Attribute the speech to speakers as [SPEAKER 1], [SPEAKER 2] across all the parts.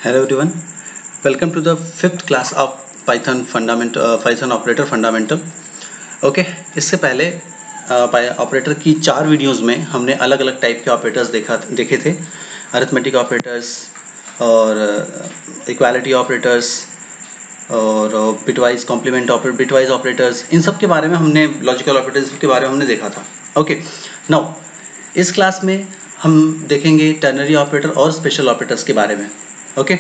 [SPEAKER 1] Hello everyone, welcome to the fifth class of Python Python operator fundamental. Okay इससे पहले operator की 4 videos में हमने अलग अलग टाइप के ऑपरेटर्स देखे थे, अरिथमेटिक ऑपरेटर्स और इक्वालिटी ऑपरेटर्स और बिटवाइज कॉम्प्लीमेंट बिटवाइज ऑपरेटर्स, इन सब के बारे में हमने लॉजिकल ऑपरेटर्स के बारे में हमने देखा था. ओके नाउ इस क्लास में हम देखेंगे टर्नरी ऑपरेटर और स्पेशल ऑपरेटर्स के बारे में. ओके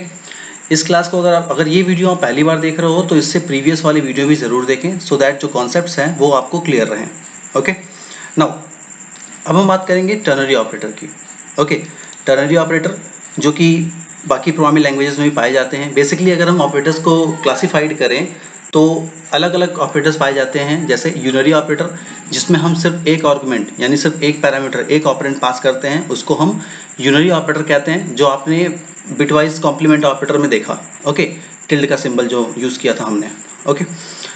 [SPEAKER 1] इस क्लास को अगर ये वीडियो आप पहली बार देख रहे हो तो इससे प्रीवियस वाली वीडियो भी ज़रूर देखें सो दैट जो कॉन्सेप्ट्स हैं वो आपको क्लियर रहें. ओके नाउ अब हम बात करेंगे टर्नरी ऑपरेटर की. ओके टर्नरी ऑपरेटर जो कि बाकी प्रोग्रामिंग लैंग्वेजेस में भी पाए जाते हैं. बेसिकली अगर हम ऑपरेटर्स को क्लासिफाइड करें तो अलग अलग ऑपरेटर्स पाए जाते हैं, जैसे यूनरी ऑपरेटर जिसमें हम सिर्फ एक आर्गुमेंट यानी सिर्फ एक पैरामीटर एक ऑपरेंड पास करते हैं, उसको हम यूनरी ऑपरेटर कहते हैं, जो आपने बिटवाइज कॉम्प्लीमेंट ऑपरेटर में देखा. ओके टिल्ड का सिंबल जो यूज किया था हमने. ओके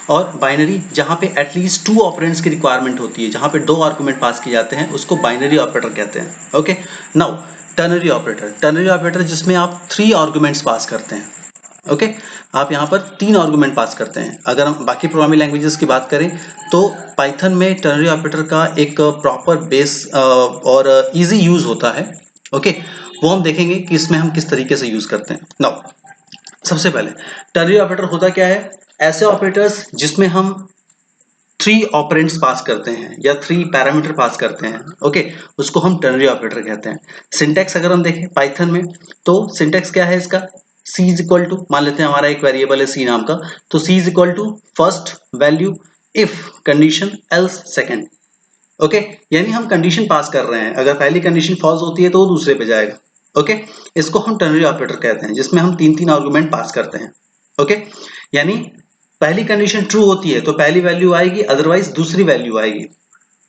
[SPEAKER 1] और बाइनरी जहाँ पे एटलीस्ट 2 ऑपरेंड्स की रिक्वायरमेंट होती है, जहाँ पे 2 आर्गुमेंट पास किए जाते हैं, उसको बाइनरी ऑपरेटर कहते हैं. ओके नाउ टर्नरी ऑपरेटर जिसमें आप 3 आर्गुमेंट्स पास करते हैं. ओके आप यहाँ पर 3 आर्गुमेंट पास करते हैं. अगर हम बाकी प्रोग्रामिंग लैंग्वेजेस की बात करें तो पाइथन में टर्नरी ऑपरेटर का एक प्रॉपर बेस और इजी यूज होता है. ओके वो हम देखेंगे कि इसमें हम किस तरीके से यूज करते हैं. नाउ सबसे पहले टर्नरी ऑपरेटर होता क्या है? ऐसे ऑपरेटर्स जिसमें हम 3 ऑपरेंड्स पास करते हैं या 3 पैरामीटर पास करते हैं. ओके उसको हम टर्नरी ऑपरेटर कहते हैं. सिंटैक्स अगर हम देखें पाइथन में तो सिंटैक्स क्या है इसका? C इज इक्वल टू, मान लेते हैं हमारा एक वेरिएबल है C नाम का, तो C is equal to first value if condition else second. Okay यानी हम कंडीशन पास कर रहे हैं, अगर पहली कंडीशन फॉल्स होती है तो वो दूसरे पे जाएगा. ओके इसको हम टर्नरी ऑपरेटर कहते हैं, जिसमें हम 3 आर्गुमेंट पास करते हैं. ओके यानी पहली कंडीशन ट्रू होती है तो पहली वैल्यू आएगी, अदरवाइज दूसरी वैल्यू आएगी.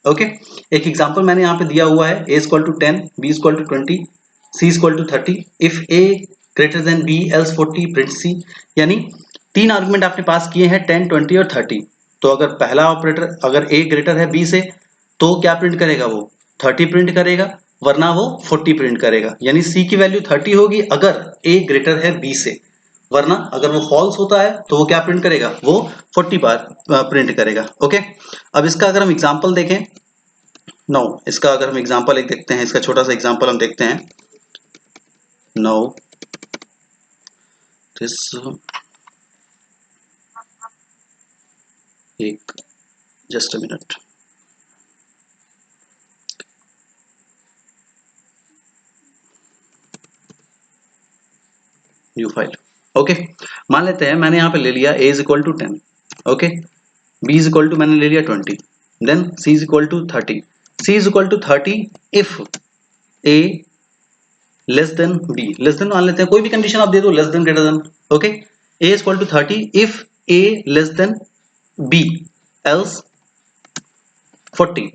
[SPEAKER 1] ओके एक एग्जांपल मैंने यहाँ पे दिया हुआ है, a equal to 10, b equal to 20, c equal to 30, if a greater than b else 40 print c. यानी 3 आर्गुमेंट आपने पास किए हैं 10, 20 और 30. तो अगर पहला ऑपरेटर अगर a ग्रेटर है b से तो क्या प्रिंट करेगा? वो 30 प्रिंट करेगा, वरना वो 40 प्रिंट करेगा. यानी c की वैल्यू 30 होगी अगर a ग्रेटर है b से, वरना अगर वो फॉल्स होता है तो वो क्या प्रिंट करेगा? वो 40 बार प्रिंट करेगा. ओके अब इसका अगर हम एग्जांपल देखें, इसका अगर हम एग्जांपल एक देखते हैं, इसका छोटा सा एग्जांपल हम देखते हैं. नाउ दिस एक just a minute. New file. Okay मान लेते हैं मैंने यहाँ पे ले लिया a is equal to 10. Okay b is equal to मैंने ले लिया 20, then c is equal to 30. c is equal to 30 if a less than b, less than मान लेते हैं, कोई भी कंडीशन आप दे दो, less than greater than. Okay a is equal to 30 if a less than b else 40.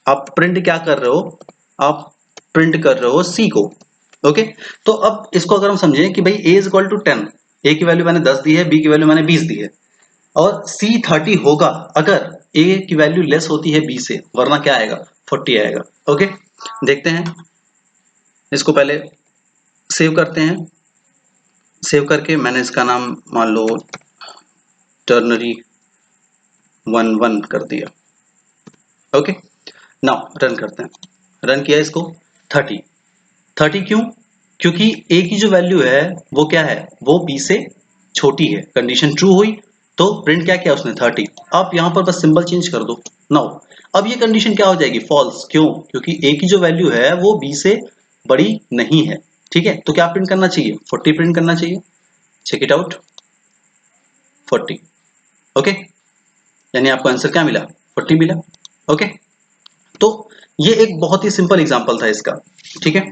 [SPEAKER 1] आप print क्या कर रहे हो? आप प्रिंट कर रहे हो c को. ओके तो अब इसको अगर हम समझें कि भाई a is equal to 10, a की वैल्यू मैंने 10 दी है, b की वैल्यू मैंने 20 दी है, और c 30 होगा अगर a की वैल्यू लेस होती है b से, वरना क्या आएगा? 40 आएगा. ओके देखते हैं, इसको पहले सेव करते हैं. सेव करके मैंने इसका नाम मान लो टर्नरी 1 कर दिया. ओके नाउ रन करते हैं. रन किया इसको. 30 क्यों? क्योंकि a की जो वैल्यू है वो क्या है? वो b से छोटी है. कंडीशन ट्रू हुई तो प्रिंट क्या किया उसने? 30. अब यहाँ पर बस सिंबल चेंज कर दो. नाउ अब ये कंडीशन क्या हो जाएगी? फॉल्स. क्यों? क्योंकि a की जो वैल्यू है वो b से बड़ी नहीं है. ठीक है तो क्या प्रिंट करना चाहिए? 40 प्रिंट करना चाहिए. Check it out, 40. ओके यानी आपको आंसर क्या मिला? 40 मिला. ओके तो ये एक बहुत ही सिंपल एग्जांपल था इसका. ठीक है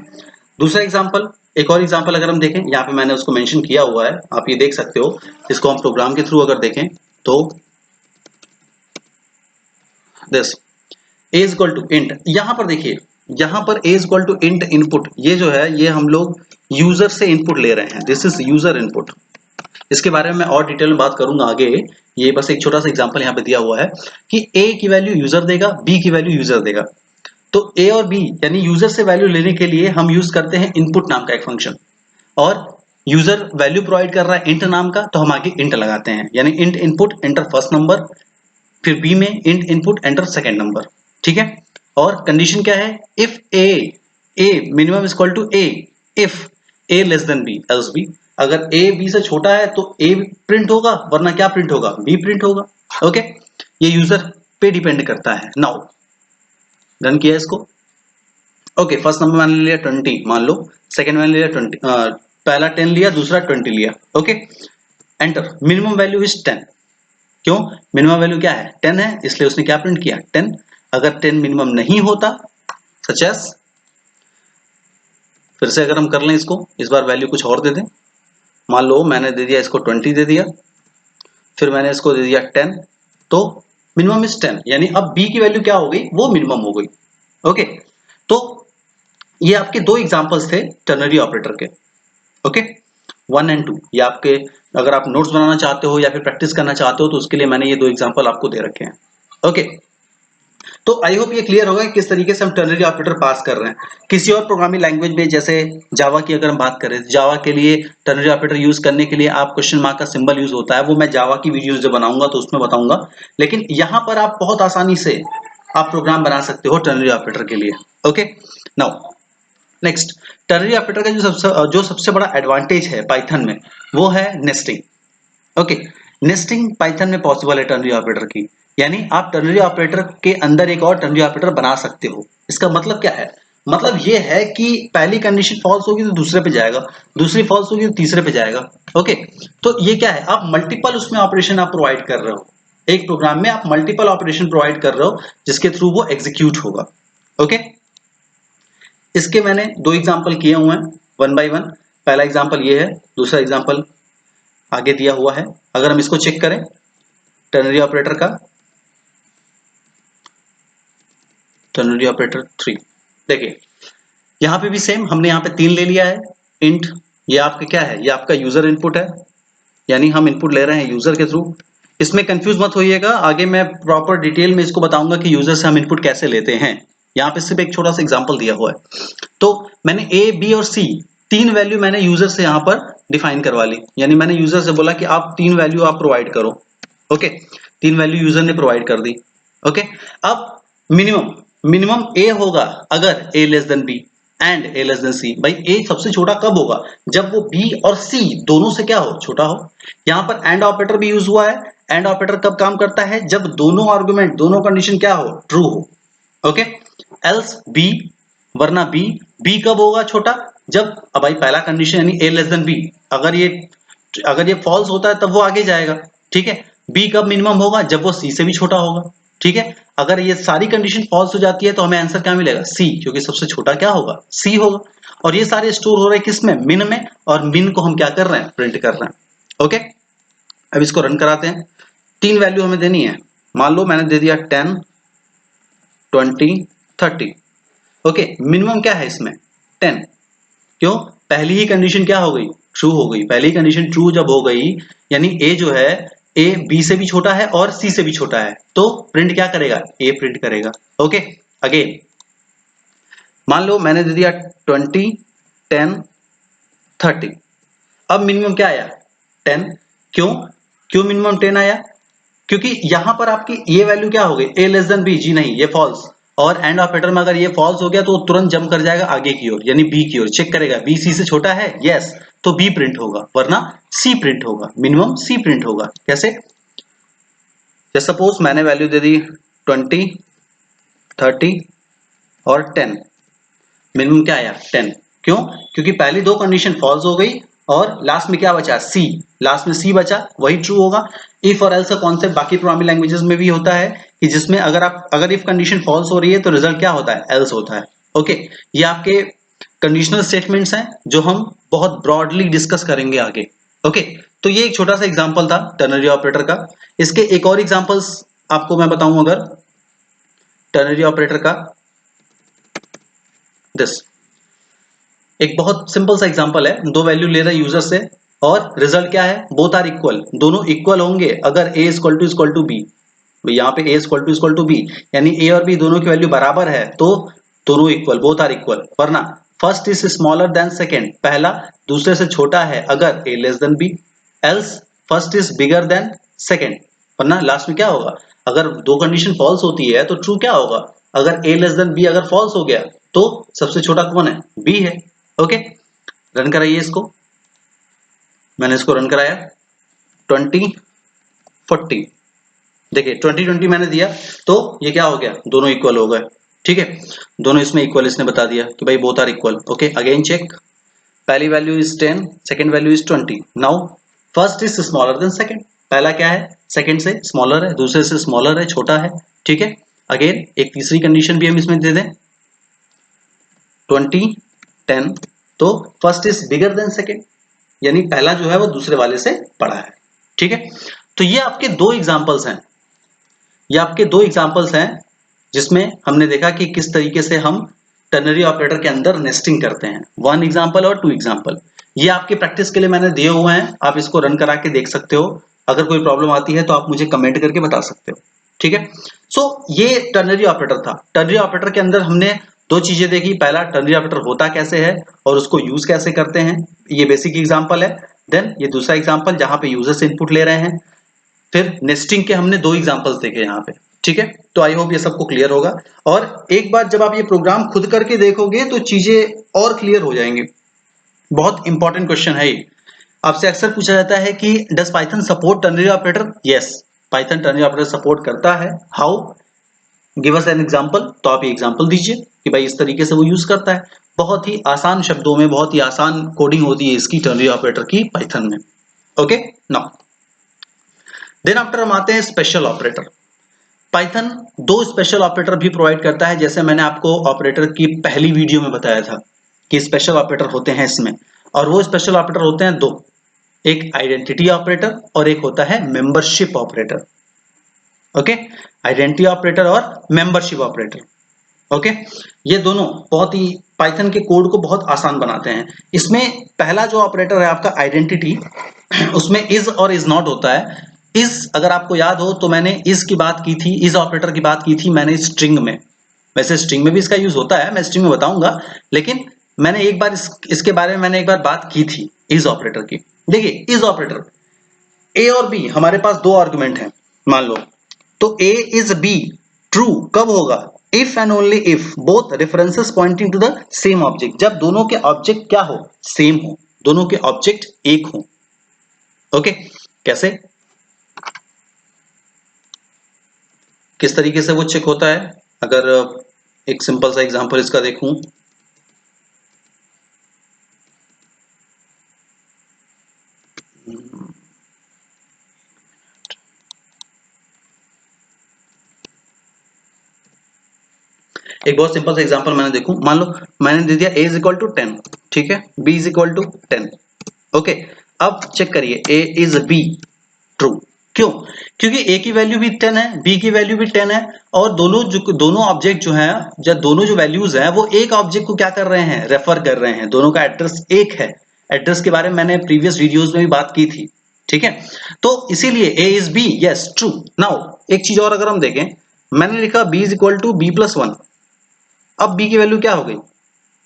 [SPEAKER 1] दूसरा एग्जांपल, एक और एग्जांपल अगर हम देखें, यहाँ पे मैंने उसको मेंशन किया हुआ है, आप ये देख सकते हो. इसको हम प्रोग्राम के थ्रू अगर देखें तो this a is equal to int. यहाँ पर देखिए, यहाँ पर a is equal to int input, ये जो है ये हम लोग यूजर से इनपुट ले रहे हैं. This is user input. इसके बारे में मैं और डिटेल में बात करूंगा आगे. ये बस एक छोटा सा एग्जांपल यहाँ पे दिया हुआ है कि a की वैल्यू यूजर देगा, b की वैल्यू यूजर देगा. तो a और b यानी यूजर से वैल्यू लेने के लिए हम यूज करते हैं इनपुट नाम का एक फंक्शन, और यूजर वैल्यू प्रोवाइड कर रहा है इंट नाम का, तो हम आगे इंट लगाते हैं, यानी int input enter first number, फिर बी में int input enter second number, ठीक है। और कंडीशन क्या है, if a minimum is equal to a, if a less than B else b, अगर ए बी से छोटा है तो ए प्रिंट होगा, वरना क्या प्रिंट होगा, बी प्रिंट होगा। ओके, ये यूजर पे डिपेंड करता है। नाउ रन किया इसको। ओके, फर्स्ट नंबर मान लिया 20 मान लो, सेकंड मान लिया 20, पहला 10 लिया, दूसरा 20 लिया। Okay, enter, minimum value is 10। क्यों, मिनिमम वैल्यू क्या है, 10 है, इसलिए उसने क्या प्रिंट किया, 10। अगर 10 मिनिमम नहीं होता, सच एज, फिर से अगर हम कर लें इसको, इस बार वैल्यू कुछ और दे दें, मान लो मैंने दे दिया इसको 20 दे दिया, फिर मैंने इसको दे दिया 10, तो मिनिमम इज 10, यानी अब बी की वैल्यू क्या हो गई, वो मिनिमम हो गई। ओके, तो ये आपके दो एग्जांपल्स थे टर्नरी ऑपरेटर के। ओके, 1 एंड 2, ये आपके, अगर आप नोट्स बनाना चाहते हो या फिर प्रैक्टिस करना चाहते हो तो उसके लिए मैंने ये दो एग्जांपल आपको दे रखे हैं। ओके, तो आई होप ये क्लियर होगा कि किस तरीके से हम टर्नरी ऑपरेटर पास कर रहे हैं। किसी और प्रोग्रामिंग लैंग्वेज में, जैसे जावा की अगर हम बात करें, जावा के लिए टर्नरी ऑपरेटर यूज करने के लिए आप क्वेश्चन मार्क का सिंबल यूज होता है, वो मैं जावा की वीडियोस जो बनाऊंगा तो उसमें बताऊंगा। लेकिन यहां पर आप बहुत आसानी से आप प्रोग्राम बना सकते हो टर्नरी ऑपरेटर के लिए। Okay, now next, ternary operator का जो सबसे बड़ा एडवांटेज है पाइथन में, वो है नेस्टिंग। ओके, नेस्टिंग पाइथन में पॉसिबल है टर्नरी ऑपरेटर की, यानी आप टर्नरी ऑपरेटर के अंदर एक और टर्नरी ऑपरेटर बना सकते हो। इसका मतलब क्या है, मतलब ये है कि पहली कंडीशन फॉल्स होगी तो दूसरे पे जाएगा, दूसरी फॉल्स होगी तो तीसरे पे जाएगा। ओके, तो ये क्या है, आप मल्टीपल उसमें ऑपरेशन आप प्रोवाइड कर रहे हो, एक प्रोग्राम में आप मल्टीपल ऑपरेशन प्रोवाइड कर रहे हो जिसके थ्रू वो एग्जीक्यूट होगा। ओके, इसके मैंने दो एग्जांपल किए हुए हैं वन बाय वन। पहला एग्जांपल ये है, दूसरा एग्जांपल आगे दिया हुआ है। अगर हम इसको चेक करें टर्नरी ऑपरेटर का, टर्नरी ऑपरेटर 3, देखिए यहां पे भी सेम, हमने यहां पे 3 ले लिया है इंट, ये आपका क्या है, ये आपका यूजर इनपुट है, यानी हम इनपुट ले रहे हैं यूजर के थ्रू। इसमें कंफ्यूज मत होइएगा, आगे मैं प्रॉपर डिटेल में इसको बताऊंगा कि यूजर से हम इनपुट कैसे लेते हैं। यहाँ पे सिर्फ एक छोटा सा एग्जांपल दिया हुआ है। तो मैंने ए बी और सी तीन वैल्यू मैंने यूजर से यहाँ पर डिफाइन करवा ली, यानी मैंने यूजर से बोला कि आप 3 वैल्यू आप प्रोवाइड करो। ओके, 3 वैल्यू यूजर ने प्रोवाइड कर दी। ओके, अब मिनिमम मिनिमम ए होगा अगर A less than B and A less than C. भाई ए सबसे छोटा कब होगा, जब वो बी और सी दोनों से क्या हो, छोटा हो। यहां पर एंड ऑपरेटर भी यूज हुआ है। एंड ऑपरेटर कब काम करता है, जब दोनों आर्गुमेंट, दोनों कंडीशन क्या हो, ट्रू हो। ओके, एल्स बी, वरना बी। बी कब होगा छोटा, जब, अब भाई पहला कंडीशन यानी ए लेस देन बी, अगर ये फॉल्स होता है तब वो आगे जाएगा, ठीक है। बी कब मिनिमम होगा, जब वो सी से भी छोटा होगा, ठीक है। अगर ये सारी कंडीशन फॉल्स हो जाती है तो हमें आंसर क्या मिलेगा, सी, क्योंकि सबसे छोटा क्या होगा, सी होगा। और ये सारे स्टोर हो रहे हैं किसमें, मिन में, और मिन को हम क्या कर रहे हैं, प्रिंट कर रहे हैं। ओके, अब इसको रन कराते हैं। 3 वैल्यू हमें देनी है, मान लो मैंने दे दिया 10 20 30। ओके, मिनिमम क्या है इसमें, 10। क्यों, पहली ही कंडीशन क्या हो गई, ट्रू हो गई। पहली कंडीशन ट्रू जब हो गई, यानी ए जो है, ए बी से भी छोटा है और सी से भी छोटा है, तो प्रिंट क्या करेगा, ए प्रिंट करेगा। ओके, अगेन मान लो मैंने दे दिया 20 10 30। अब मिनिमम क्या आया, 10। क्यों, क्यों मिनिमम 10 आया, क्योंकि यहां पर आपकी ये वैल्यू क्या हो गई, ए लेस देन बी, जी नहीं, ये फॉल्स। और एंड ऑपरेटर में अगर ये फॉल्स हो गया तो तुरंत जंप कर जाएगा आगे की ओर, यानी बी की ओर चेक करेगा, बी सी से छोटा है, यस, तो बी प्रिंट होगा, वरना सी प्रिंट होगा, मिनिमम सी प्रिंट होगा। कैसे, जैसे सपोज मैंने वैल्यू दे दी 20 30 और 10, मिनिमम क्या आया, 10। क्यों, क्योंकि पहली दो कंडीशन फॉल्स हो गई और लास्ट में क्या बचा, सी, लास्ट में सी बचा, वही ट्रू होगा। इफ और एल्स का कॉन्सेप्ट बाकी प्रोग्रामिंग लैंग्वेजेस में भी होता है कि जिसमें अगर इफ कंडीशन फॉल्स हो रही है तो रिजल्ट क्या होता है, एल्स होता है। ओके, ये आपके कंडीशनल स्टेटमेंट्स हैं जो हम बहुत ब्रॉडली डिस्कस करेंगे आगे। ओके, तो ये एक छोटा सा एग्जांपल था टर्नरी ऑपरेटर का। इसके एक और एग्जांपल्स आपको मैं बताऊं अगर टर्नरी ऑपरेटर का, दिस एक बहुत सिंपल सा एग्जांपल है, दो वैल्यू ले रहे यूजर से और रिजल्ट क्या है, बोथ आर इक्वल, दोनों इक्वल होंगे अगर a इक्वल टू बी। यहाँ पे a इक्वल टू बी, यानी a और b दोनों की वैल्यू बराबर है तो दोनों इक्वल, बोथ आर इक्वल, वरना first is smaller than second, पहला दूसरे से छोटा है अगर A less than B, else first is bigger than second, वरना लास्ट में क्या होगा, अगर दो कंडीशन फॉल्स होती है तो ट्रू क्या होगा, अगर ए लेस देन बी अगर फॉल्स हो गया तो सबसे छोटा कौन है, बी है। ओके, रन कराइए इसको, मैंने इसको रन कराया 20 40, देखिए 20 20 मैंने दिया तो ये क्या हो गया, दोनों इक्वल हो गए। ठीक है, दोनों इसमें इक्वल, इसने बता दिया कि भाई both are equal. Okay, again check, पहली value is 10, second value is 20। Now first is smaller than second, पहला क्या है, सेकंड से स्मॉलर है, दूसरे से स्मॉलर है, छोटा है। ठीक है, अगेन एक तीसरी कंडीशन भी हम इसमें दे दें 20 10, तो first is bigger then second, यानी पहला जो है वो दूसरे वाले से बड़ा है। ठीक है, तो ये आपके दो एग्जांपल्स हैं, ये आपके दो एग्जांपल्स हैं जिसमें हमने देखा कि किस तरीके से हम टर्नरी ऑपरेटर के अंदर नेस्टिंग करते हैं। वन एग्जांपल और टू एग्जांपल, ये आपके प्रैक्टिस के लिए मैंने दिए हुए हैं, आप इसको रन करा के देख सकते हो। अगर कोई प्रॉब्लम आती है तो आप मुझे कमेंट करके बता सकते हो। ठीक है, सो ये टर्नरी ऑपरेटर था। टर्नरी ऑपरेटर के अंदर हमने दो चीजें देखी, पहला टर्नरी ऑपरेटर होता कैसे है और उसको यूज कैसे करते हैं, ये बेसिक एग्जांपल है। देन ये दूसरा एग्जांपल जहां पे यूजर से इनपुट ले रहे हैं, फिर नेस्टिंग के हमने दो एग्जांपल्स देखे यहाँ पे। ठीक है, तो आई होप ये सबको क्लियर होगा, और एक बार जब आप ये प्रोग्राम खुद करके देखोगे तो चीजें और क्लियर हो जाएंगी। बहुत इंपॉर्टेंट क्वेश्चन है ये, आपसे अक्सर पूछा जाता है कि does Python support ternary operator. Yes, Python ternary operator support करता है। How, give us an example, तो आप ये एग्जांपल दीजिए कि भाई इस तरीके से वो यूज करता है। बहुत ही आसान शब्दों में, बहुत ही आसान कोडिंग होती है इसकी टर्नरी ऑपरेटर की पाइथन में। ओके, नाउ देन आफ्टर हम आते हैं स्पेशल ऑपरेटर। पाइथन दो स्पेशल ऑपरेटर भी प्रोवाइड करता है, जैसे मैंने आपको ऑपरेटर की पहली वीडियो में बताया था कि स्पेशल ऑपरेटर होते हैं इसमें, और वो स्पेशल ऑपरेटर होते हैं दो, एक आइडेंटिटी ऑपरेटर और एक होता है membership operator. Okay, identity operator और मेंबरशिप ऑपरेटर। ओके, ये दोनों बहुत ही पाइथन के कोड को बहुत आसान बनाते हैं। इसमें पहला जो ऑपरेटर है आपका आइडेंटिटी, उसमें इज और इज नॉट होता है। इज, अगर आपको याद हो तो मैंने इज की बात की थी, इज ऑपरेटर की बात की थी मैंने स्ट्रिंग में। वैसे स्ट्रिंग में भी इसका यूज होता है, मैं स्ट्रिंग में बताऊंगा, लेकिन मैंने एक बार इसके बारे में मैंने एक बार बात की थी इज ऑपरेटर की। देखिए इज ऑपरेटर, ए और बी हमारे पास दो आर्गुमेंट हैं मान लो, तो ए इज बी ट्रू कब होगा, if and only if both references pointing to the same object, जब दोनों के ऑब्जेक्ट क्या हो, सेम हो, दोनों के ऑब्जेक्ट एक हो। ओके, कैसे, किस तरीके से वो चेक होता है, अगर एक सिंपल सा एग्जांपल इसका देखूं, एक बहुत सिंपल सा एग्जांपल मैंने देखूं, मान लो मैंने दे दिया a इज इक्वल टू 10, ठीक है, b is equal to 10। Okay, अब चेक करिए a इज b ट्रू, क्यों, क्योंकि a की वैल्यू भी 10 है, b की वैल्यू भी 10 है, और दोनों ऑब्जेक्ट जो हैं, जब दोनों जो वैल्यूज हैं वो एक ऑब्जेक्ट को क्या कर रहे हैं, रेफर कर रहे हैं, दोनों का एड्रेस एक है। एड्रेस के बारे में मैंने प्रीवियस वीडियोस में भी बात की थी। ठीक है, तो इसीलिए a is b, yes true. Now एक चीज और अगर हम देखें, मैंने लिखा b is equal to b+1, अब b की वैल्यू क्या हो गई,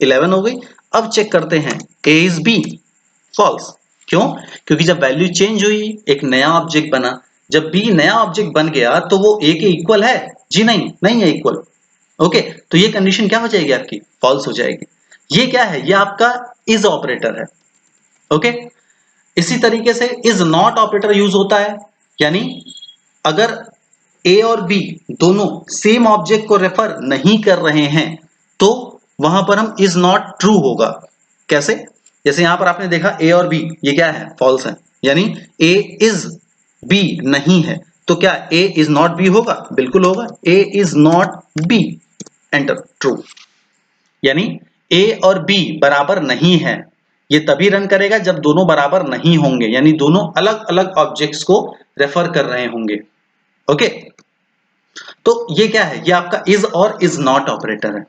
[SPEAKER 1] 11 हो गई। अब चेक करते हैं a इज b, फॉल्स, क्यों, क्योंकि जब वैल्यू चेंज हुई एक नया ऑब्जेक्ट बना, जब b नया ऑब्जेक्ट बन गया तो वो a के इक्वल है, जी नहीं, नहीं है इक्वल। ओके, तो ये कंडीशन क्या हो जाएगी आपकी, फॉल्स हो जाएगी। ये क्या है, ये आपका इज ऑपरेटर है। ओके, इसी तरीके से इज नॉट ऑपरेटर यूज होता है, यानी अगर ए और बी दोनों सेम ऑब्जेक्ट को रेफर नहीं कर रहे हैं तो वहां पर हम इज नॉट ट्रू होगा। कैसे, जैसे यहां पर आपने देखा ए और बी ये क्या है, फॉल्स है, यानी ए इज बी नहीं है, तो क्या ए इज नॉट बी होगा, बिल्कुल होगा, A is not B, enter true, यानी ए और बी बराबर नहीं है। ये तभी रन करेगा जब दोनों बराबर नहीं होंगे, यानी दोनों अलग अलग ऑब्जेक्ट्स को रेफर कर रहे होंगे। ओके, तो ये क्या है, ये आपका इज और इज नॉट ऑपरेटर है।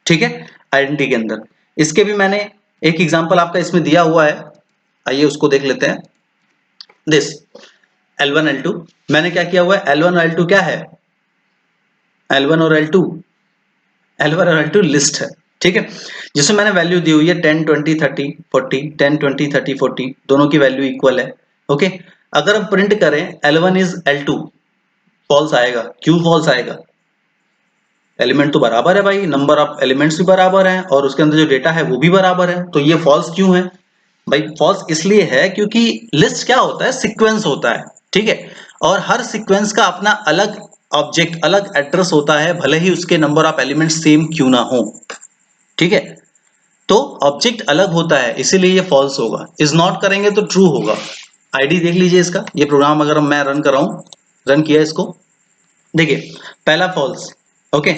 [SPEAKER 1] ठीक है, आइडेंटिटी के अंदर इसके भी मैंने एक एग्जांपल आपका इसमें दिया हुआ है, आइए उसको देख लेते हैं। दिस L1 L2, मैंने क्या किया हुआ है, L1 और L2 क्या है, L1 और L2 लिस्ट है। ठीक है, जिसमें मैंने वैल्यू दी हुई है 10 20 30 40, 10 20 30 40 दोनों की वैल्यू इक्वल है। ओके, अगर हम प्रिंट करें L1 इज L2, फॉल्स आएगा। क्यों फॉल्स आएगा? एलिमेंट तो बराबर है भाई, नंबर ऑफ एलिमेंट्स भी बराबर हैं और उसके अंदर जो डेटा है वो भी बराबर है, तो ये फॉल्स क्यों है भाई? फॉल्स इसलिए है क्योंकि लिस्ट क्या होता है, सीक्वेंस होता है, ठीक है, और हर सीक्वेंस का अपना अलग ऑब्जेक्ट, अलग एड्रेस होता है, भले ही उसके नंबर ऑफ एलिमेंट सेम क्यों ना हो, ठीक है, तो ऑब्जेक्ट अलग होता है, इसीलिए ये फॉल्स होगा। इज नॉट करेंगे तो ट्रू होगा। आईडी देख लीजिए इसका, ये प्रोग्राम अगर मैं रन कर रहा हूं, रन किया इसको, देखिए पहला फॉल्स। ओके,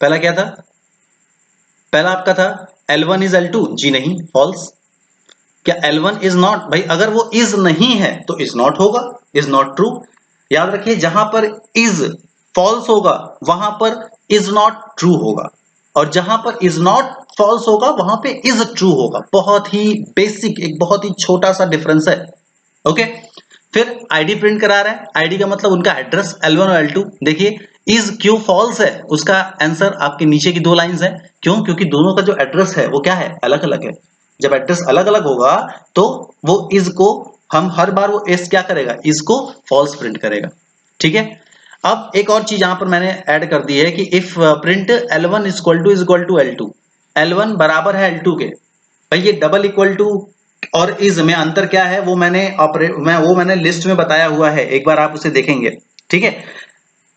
[SPEAKER 1] पहला क्या था? पहला आपका था L1 इज L2, जी नहीं, फॉल्स। क्या L1 इज नॉट? भाई अगर वो इज नहीं है तो इज नॉट होगा, इज नॉट ट्रू। याद रखिए जहां पर इज फॉल्स होगा वहां पर इज नॉट ट्रू होगा, और जहां पर इज नॉट फॉल्स होगा वहां पे इज ट्रू होगा। बहुत ही बेसिक, एक बहुत ही छोटा सा डिफरेंस है। ओके, फिर आईडी प्रिंट करा रहा है, आईडी का मतलब उनका एड्रेस L1 और L2। देखिए इज क्यों फॉल्स है, उसका आंसर आपके नीचे की दो लाइंस है। क्यों? क्योंकि दोनों का जो एड्रेस है वो क्या है, अलग अलग है। जब एड्रेस अलग अलग होगा तो वो इज को, हम हर बार वो एस क्या करेगा, इज को फॉल्स प्रिंट करेगा, ठीक है। अब एक और चीज यहां पर मैंने ऐड कर दी है कि if print L1 is equal to L2, L1 बराबर है L2 के। भाई ये डबल इक्वल टू और इज में अंतर क्या है वो मैंने लिस्ट में बताया हुआ है, एक बार आप उसे देखेंगे, ठीक है।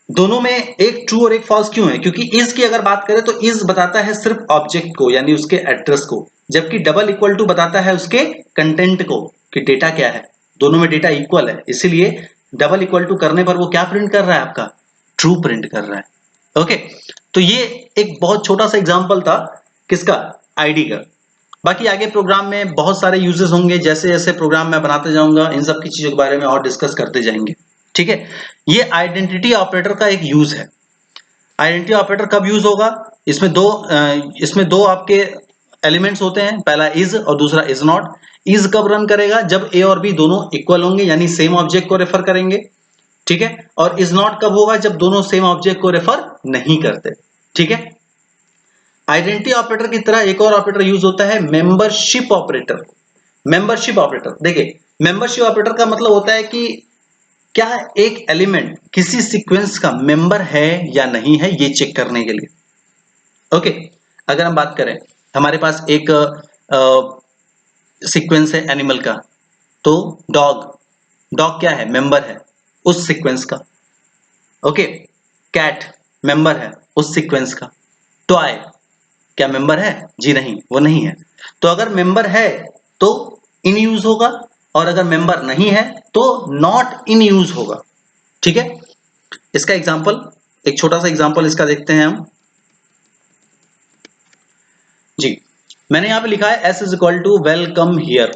[SPEAKER 1] दोनों में एक ट्रू और एक फॉल्स क्यों है? क्योंकि इज की अगर बात करें तो इज बताता है सिर्फ ऑब्जेक्ट को, यानी उसके एड्रेस को, जबकि डबल इक्वल टू बताता है उसके कंटेंट को, कि डेटा क्या है। दोनों में डेटा इक्वल है, इसीलिए डबल इक्वल टू करने पर वो क्या प्रिंट कर रहा है, आपका ट्रू प्रिंट कर रहा है। ओके, तो ये एक बहुत छोटा सा एग्जांपल था, किसका, आईडी का। बाकी आगे प्रोग्राम में बहुत सारे यूजेस होंगे, जैसे जैसे प्रोग्राम मैं बनाते जाऊंगा इन सब की चीजों के बारे में और डिस्कस करते जाएंगे, ठीक है। ये आइडेंटिटी ऑपरेटर का एक यूज है। आइडेंटिटी ऑपरेटर कब यूज होगा? इसमें दो आपके एलिमेंट्स होते हैं, पहला इज और दूसरा इज नॉट। इज कब रन करेगा? जब ए और बी दोनों इक्वल होंगे, यानी सेम ऑब्जेक्ट को रेफर करेंगे, ठीक है। और इज नॉट कब होगा? जब दोनों सेम ऑब्जेक्ट को रेफर नहीं करते, ठीक है। आइडेंटिटी ऑपरेटर की तरह एक और ऑपरेटर यूज होता है, मेंबरशिप ऑपरेटर। मेंबरशिप ऑपरेटर, देखिए मेंबरशिप ऑपरेटर का मतलब होता है कि क्या एक एलिमेंट किसी सीक्वेंस का मेंबर है या नहीं है, ये चेक करने के लिए। ओके, अगर हम बात करें, हमारे पास एक सीक्वेंस है एनिमल का, तो डॉग, डॉग क्या है, मेंबर है उस सीक्वेंस का। ओके, कैट मेंबर है उस सीक्वेंस का। टॉय क्या मेंबर है? जी नहीं, वो नहीं है। तो अगर मेंबर है तो इन यूज होगा, और अगर मेंबर नहीं है तो नॉट इन यूज होगा, ठीक है। इसका एग्जांपल, एक छोटा सा एग्जांपल इसका देखते हैं हम। जी, मैंने यहां पे लिखा है s is equal to welcome here,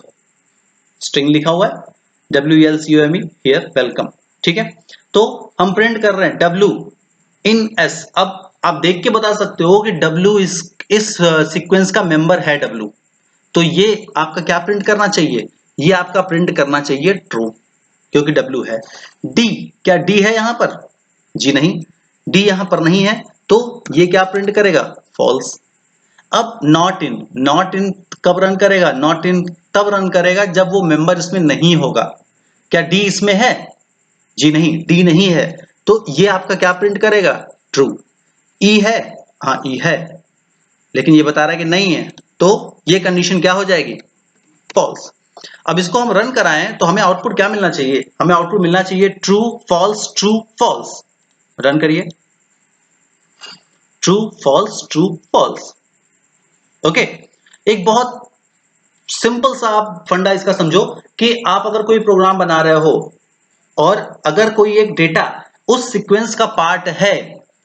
[SPEAKER 1] string लिखा हुआ है WLCOME हियर, वेलकम, ठीक है। तो हम प्रिंट कर रहे हैं W इन S। अब आप देख के बता सकते हो कि W इस सीक्वेंस का मेंबर है W, तो ये आपका क्या प्रिंट करना चाहिए, ये आपका प्रिंट करना चाहिए ट्रू, क्योंकि W है। D, क्या D है यहां पर? जी नहीं, D यहां पर नहीं है, तो ये क्या प्रिंट करेगा, फॉल्स। अब नॉट इन, नॉट इन कब रन करेगा, नॉट इन तब रन करेगा जब वो मेंबर इसमें नहीं होगा। क्या डी इसमें है? जी नहीं, डी नहीं है, तो ये आपका क्या प्रिंट करेगा, ट्रू। ई है? हाँ ई है, लेकिन ये बता रहा है कि नहीं है, तो ये कंडीशन क्या हो जाएगी, फॉल्स। अब इसको हम रन कराएं तो हमें आउटपुट क्या मिलना चाहिए, हमें आउटपुट मिलना चाहिए true false true false. Run करिए, true false true false. Okay, एक बहुत सिंपल सा आप फंडा इसका समझो कि आप अगर कोई प्रोग्राम बना रहे हो और अगर कोई एक डेटा उस सीक्वेंस का पार्ट है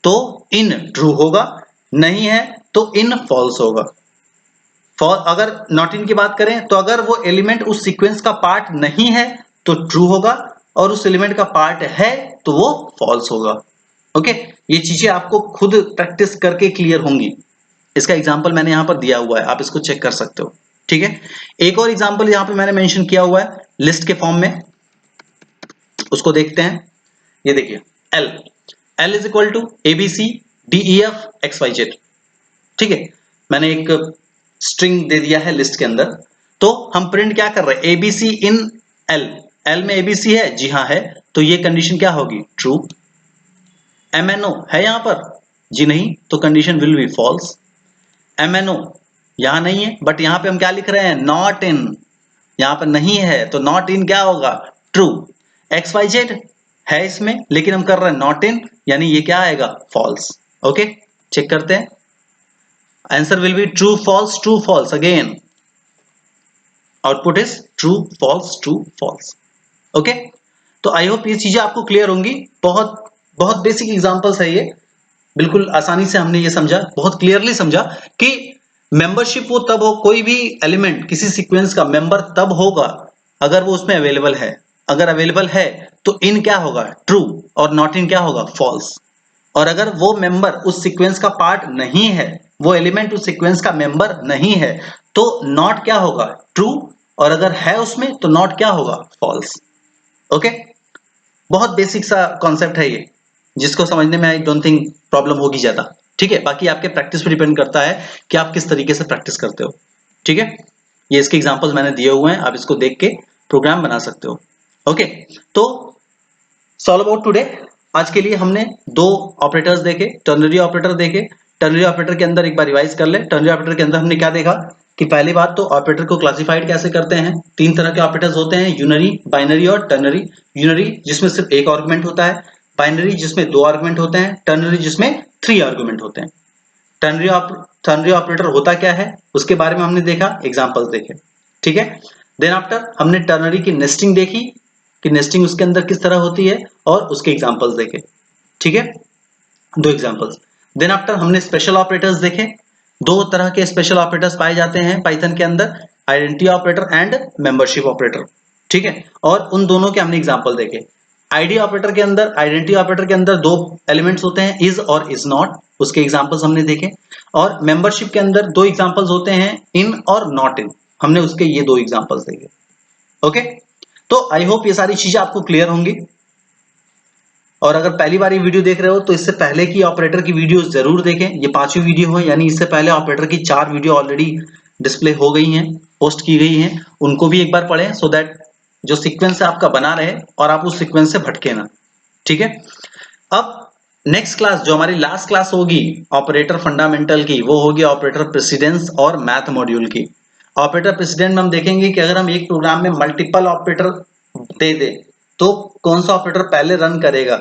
[SPEAKER 1] तो इन ट्रू होगा, नहीं है तो इन फॉल्स होगा। अगर नॉट इन की बात करें तो अगर वो एलिमेंट उस सीक्वेंस का पार्ट नहीं है तो ट्रू होगा, और उस एलिमेंट का पार्ट है तो वो फॉल्स होगा। ओके, ये चीजें आपको खुद प्रैक्टिस करके क्लियर होंगी। इसका एग्जांपल मैंने यहां पर दिया हुआ है, आप इसको चेक कर सकते हो, ठीक है। एक और एग्जांपल यहां पे मैंने मेंशन किया हुआ है लिस्ट के फॉर्म में, उसको देखते हैं। ये देखिए L is equal to ABC DEF XYZ, ठीक है। मैंने एक स्ट्रिंग दे दिया है लिस्ट के अंदर, तो हम प्रिंट क्या कर रहे हैं, एबीसी इन एल, एल में एबीसी है, जी हाँ है, तो ये कंडीशन क्या होगी, ट्रू। एमएनओ है यहां पर, जी नहीं, तो condition will be false. MNO यहां नहीं है, बट यहां पे हम क्या लिख रहे हैं, नॉट इन, यहां पर नहीं है, तो नॉट इन क्या होगा, ट्रू। एक्स वाई जेड है इसमें, लेकिन हम कर रहे हैं नॉट इन, यानी ये क्या आएगा, फॉल्स। ओके, चेक करते हैं, answer will be true false again, output is true false. Okay, तो आई होप ये चीजें आपको क्लियर होंगी। बहुत बहुत बेसिक एग्जांपल्स है ये, बिल्कुल आसानी से हमने ये समझा, बहुत क्लियरली समझा कि मेंबरशिप वो तब हो, कोई भी एलिमेंट किसी सीक्वेंस का मेंबर तब होगा अगर वो उसमें अवेलेबल है, अगर अवेलेबल है तो इन क्या होगा, ट्रू, और नॉट इन क्या होगा, फॉल्स। और अगर वो मेंबर उस सीक्वेंस का पार्ट नहीं है, वो एलिमेंट उस सीक्वेंस का मेंबर नहीं है, तो नॉट क्या होगा, ट्रू, और अगर है उसमें तो नॉट क्या होगा, फॉल्स। ओके, बहुत बेसिक सा कॉन्सेप्ट है ये, जिसको समझने में आई डोंट थिंक प्रॉब्लम होगी ज्यादा। ठीक है, बाकी आपके प्रैक्टिस पर डिपेंड करता है कि आप किस तरीके से प्रैक्टिस करते हो। ठीक है, ये इसके एग्जांपल्स मैंने दिए हुए हैं, आप इसको देख के प्रोग्राम बना सकते हो। ओके, तो सॉल्व अबाउट टुडे, आज के लिए हमने दो ऑपरेटर्स देखे, टर्नरी ऑपरेटर देखे। टर्नरी ऑपरेटर के अंदर एक बार रिवाइज कर ले, टर्नरी ऑपरेटर के अंदर हमने क्या देखा कि पहली बात तो ऑपरेटर को क्लासिफाइड कैसे करते हैं, तीन तरह के ऑपरेटर्स होते हैं, यूनरी, बाइनरी और टर्नरी। यूनरी जिसमें सिर्फ एक आर्गुमेंट होता है, बाइनरी जिसमें दो आर्गुमेंट होते हैं, टर्नरी जिसमें 3 आर्गुमेंट होते हैं। टर्नरी ऑपरेटर होता क्या है उसके बारे में हमने देखा, एग्जांपल्स देखे। ठीक है, देन आफ्टर हमने टर्नरी की नेस्टिंग देखी कि नेस्टिंग उसके अंदर किस तरह होती है, और उसके एग्जांपल्स देखे। ठीक है, दो एग्जांपल्स। देन आफ्टर हमने स्पेशल ऑपरेटर्स देखे, दो तरह के स्पेशल ऑपरेटर्स पाए जाते हैं पाइथन के अंदर, identity operator and membership operator. ठीक है, और उन दोनों के हमने एग्जांपल देखे। आईडी ऑपरेटर के अंदर, आइडेंटिटी ऑपरेटर के अंदर दो एलिमेंट्स होते हैं, इज और इज नॉट, उसके एग्जांपल्स हमने देखे। और मेंबरशिप के अंदर दो एग्जांपल्स होते हैं, इन और नॉट इन, हमने उसके ये दो एग्जांपल्स देखे। ओके, तो आई होप ये सारी चीजें आपको क्लियर होंगी। और अगर पहली बार ये वीडियो देख रहे हो तो इससे पहले की ऑपरेटर की वीडियो जरूर देखें, ये 5वीं वीडियो है, यानी इससे पहले ऑपरेटर की 4 वीडियो ऑलरेडी डिस्प्ले हो गई हैं, पोस्ट की गई हैं, उनको भी एक बार पढ़ें, सो दैट जो सीक्वेंस है आपका बना रहे और आप उस सीक्वेंस से भटके ना। ठीक है, अब नेक्स्ट क्लास जो हमारी लास्ट क्लास होगी ऑपरेटर फंडामेंटल की, वो होगी ऑपरेटर प्रेसिडेंस और मैथ मॉड्यूल की। ऑपरेटर प्रेसिडेंट में हम देखेंगे कि अगर हम एक प्रोग्राम में मल्टीपल ऑपरेटर दे दे तो कौन सा ऑपरेटर पहले रन करेगा।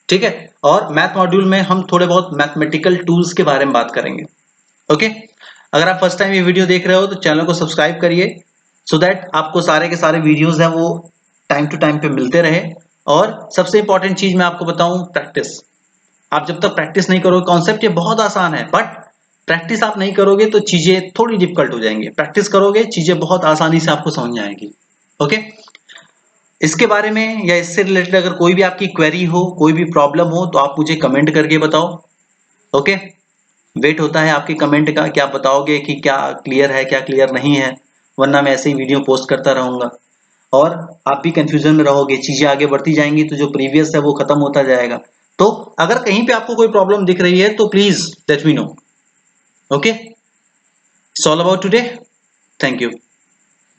[SPEAKER 1] ठीक है, और मैथ मॉड्यूल में हम थोड़े बहुत मैथमेटिकल टूल्स के बारे में बात करेंगे। ओके, अगर आप फर्स्ट टाइम ये वीडियो देख रहे हो तो चैनल को सब्सक्राइब करिए, सो दैट आपको सारे के सारे वीडियोस हैं वो टाइम टू टाइम पे मिलते रहे। और सबसे इंपॉर्टेंट चीज मैं आपको बताऊं, प्रैक्टिस। आप जब तक प्रैक्टिस नहीं करोगे, कॉन्सेप्ट ये बहुत आसान है, बट प्रैक्टिस आप नहीं करोगे तो चीजें थोड़ी डिफिकल्ट हो जाएंगी, प्रैक्टिस करोगे चीजें बहुत आसानी से आपको समझ में आएंगी। ओके, इसके बारे में या इससे रिलेटेड अगर कोई भी आपकी क्वेरी हो, कोई भी प्रॉब्लम हो, तो आप मुझे कमेंट करके बताओ। ओके, वेट होता है आपके कमेंट का कि आप बताओगे कि क्या क्लियर है क्या क्लियर नहीं है, वरना मैं ऐसे ही वीडियो पोस्ट करता रहूंगा और आप भी कंफ्यूजन में रहोगे, चीजें आगे बढ़ती जाएंगी तो जो प्रीवियस है वो खत्म होता जाएगा। तो अगर कहीं पे आपको कोई प्रॉब्लम दिख रही है तो please let me know. Okay, it's all about today, thank you.